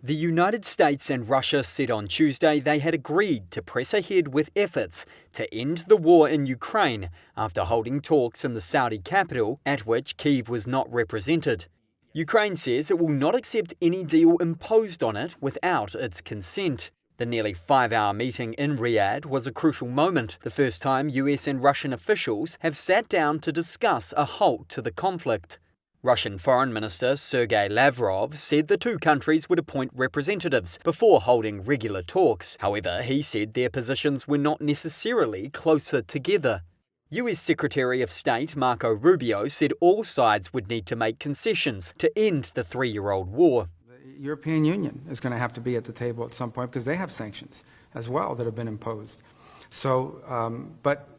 The United States and Russia said on Tuesday they had agreed to press ahead with efforts to end the war in Ukraine after holding talks in the Saudi capital at which Kyiv was not represented. Ukraine says it will not accept any deal imposed on it without its consent. The nearly 5-hour meeting in Riyadh was a crucial moment, the first time US and Russian officials have sat down to discuss a halt to the conflict. Russian Foreign Minister Sergei Lavrov said the two countries would appoint representatives before holding regular talks. However, he said their positions were not necessarily closer together. US Secretary of State Marco Rubio said all sides would need to make concessions to end the 3-year-old war. The European Union is going to have to be at the table at some point because they have sanctions as well that have been imposed. But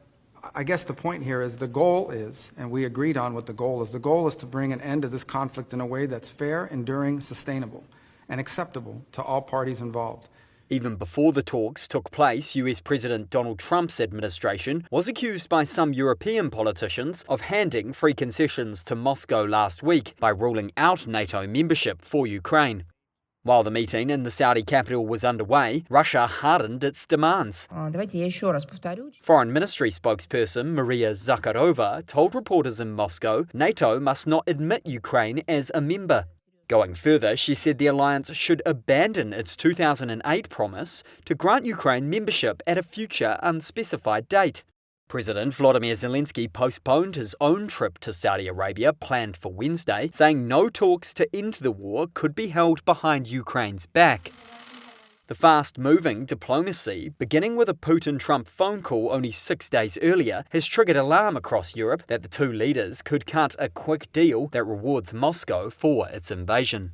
I guess the point here is the goal is, and we agreed on what the goal is to bring an end to this conflict in a way that's fair, enduring, sustainable, and acceptable to all parties involved. Even before the talks took place, US President Donald Trump's administration was accused by some European politicians of handing free concessions to Moscow last week by ruling out NATO membership for Ukraine. While the meeting in the Saudi capital was underway, Russia hardened its demands. Foreign Ministry spokesperson Maria Zakharova told reporters in Moscow NATO must not admit Ukraine as a member. Going further, she said the alliance should abandon its 2008 promise to grant Ukraine membership at a future unspecified date. President Volodymyr Zelensky postponed his own trip to Saudi Arabia planned for Wednesday, saying no talks to end the war could be held behind Ukraine's back. The fast-moving diplomacy, beginning with a Putin-Trump phone call only 6 days earlier, has triggered alarm across Europe that the two leaders could cut a quick deal that rewards Moscow for its invasion.